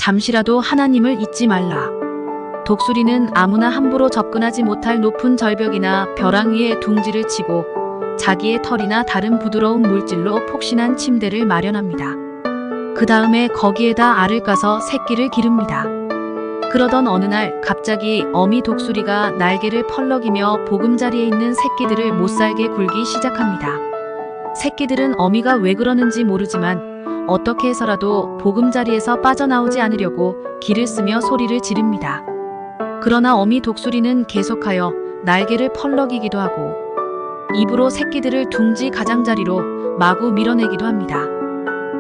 잠시라도 하나님을 잊지 말라. 독수리는 아무나 함부로 접근하지 못할 높은 절벽이나 벼랑 위에 둥지를 치고 자기의 털이나 다른 부드러운 물질로 폭신한 침대를 마련합니다. 그 다음에 거기에다 알을 까서 새끼를 기릅니다. 그러던 어느 날 갑자기 어미 독수리가 날개를 펄럭이며 보금자리에 있는 새끼들을 못살게 굴기 시작합니다. 새끼들은 어미가 왜 그러는지 모르지만 어떻게 해서라도 보금자리에서 빠져나오지 않으려고 기를 쓰며 소리를 지릅니다. 그러나 어미 독수리는 계속하여 날개를 펄럭이기도 하고 입으로 새끼들을 둥지 가장자리로 마구 밀어내기도 합니다.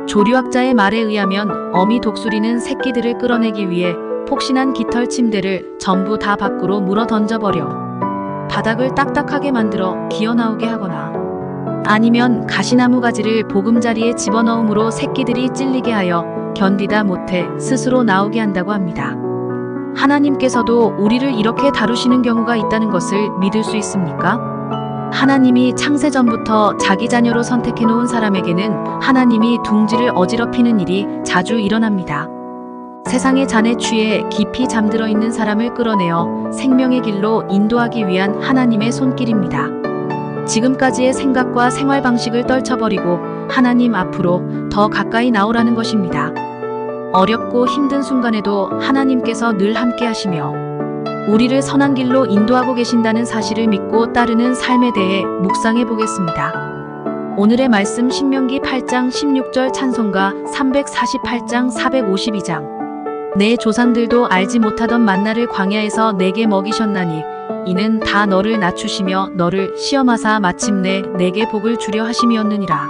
조류학자의 말에 의하면 어미 독수리는 새끼들을 끌어내기 위해 폭신한 깃털 침대를 전부 다 밖으로 물어 던져버려 바닥을 딱딱하게 만들어 기어나오게 하거나 아니면 가시나무 가지를 보금자리에 집어넣음으로 새끼들이 찔리게 하여 견디다 못해 스스로 나오게 한다고 합니다. 하나님께서도 우리를 이렇게 다루시는 경우가 있다는 것을 믿을 수 있습니까? 하나님이 창세전부터 자기 자녀로 선택해 놓은 사람에게는 하나님이 둥지를 어지럽히는 일이 자주 일어납니다. 세상의 잔에 취해 깊이 잠들어 있는 사람을 끌어내어 생명의 길로 인도하기 위한 하나님의 손길입니다. 지금까지의 생각과 생활 방식을 떨쳐버리고 하나님 앞으로 더 가까이 나오라는 것입니다. 어렵고 힘든 순간에도 하나님께서 늘 함께 하시며 우리를 선한 길로 인도하고 계신다는 사실을 믿고 따르는 삶에 대해 묵상해 보겠습니다. 오늘의 말씀 신명기 8장 16절 찬송가 348장 452장 내 조상들도 알지 못하던 만나를 광야에서 내게 먹이셨나니 이는 다 너를 낮추시며 너를 시험하사 마침내 내게 복을 주려 하심이었느니라.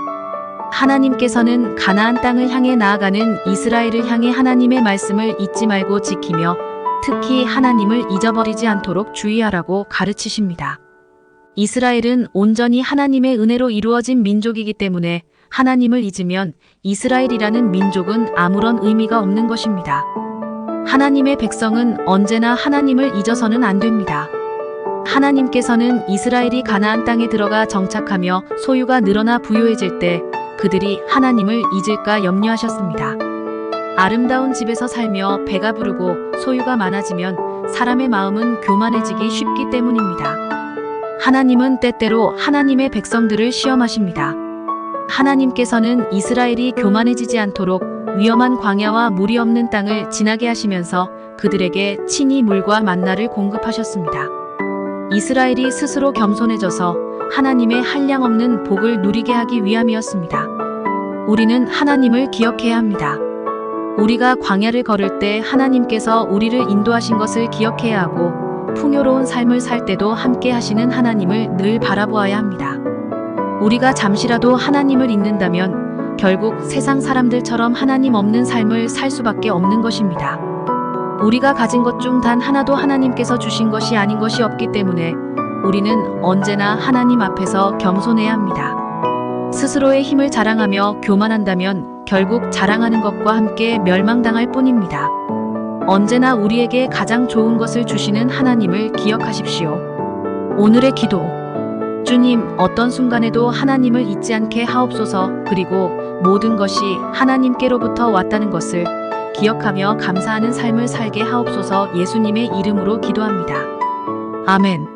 하나님께서는 가나안 땅을 향해 나아가는 이스라엘을 향해 하나님의 말씀을 잊지 말고 지키며 특히 하나님을 잊어버리지 않도록 주의하라고 가르치십니다. 이스라엘은 온전히 하나님의 은혜로 이루어진 민족이기 때문에 하나님을 잊으면 이스라엘이라는 민족은 아무런 의미가 없는 것입니다. 하나님의 백성은 언제나 하나님을 잊어서는 안 됩니다. 하나님께서는 이스라엘이 가나안 땅에 들어가 정착하며 소유가 늘어나 부유해질 때 그들이 하나님을 잊을까 염려하셨습니다. 아름다운 집에서 살며 배가 부르고 소유가 많아지면 사람의 마음은 교만해지기 쉽기 때문입니다. 하나님은 때때로 하나님의 백성들을 시험하십니다. 하나님께서는 이스라엘이 교만해지지 않도록 위험한 광야와 물이 없는 땅을 지나게 하시면서 그들에게 친히 물과 만나를 공급하셨습니다. 이스라엘이 스스로 겸손해져서 하나님의 한량없는 복을 누리게 하기 위함이었습니다. 우리는 하나님을 기억해야 합니다. 우리가 광야를 걸을 때 하나님께서 우리를 인도하신 것을 기억해야 하고 풍요로운 삶을 살 때도 함께 하시는 하나님을 늘 바라보아야 합니다. 우리가 잠시라도 하나님을 잊는다면 결국 세상 사람들처럼 하나님 없는 삶을 살 수밖에 없는 것입니다. 우리가 가진 것 중 단 하나도 하나님께서 주신 것이 아닌 것이 없기 때문에 우리는 언제나 하나님 앞에서 겸손해야 합니다. 스스로의 힘을 자랑하며 교만한다면 결국 자랑하는 것과 함께 멸망당할 뿐입니다. 언제나 우리에게 가장 좋은 것을 주시는 하나님을 기억하십시오. 오늘의 기도. 주님, 어떤 순간에도 하나님을 잊지 않게 하옵소서. 그리고 모든 것이 하나님께로부터 왔다는 것을 기억하며 감사하는 삶을 살게 하옵소서. 예수님의 이름으로 기도합니다. 아멘.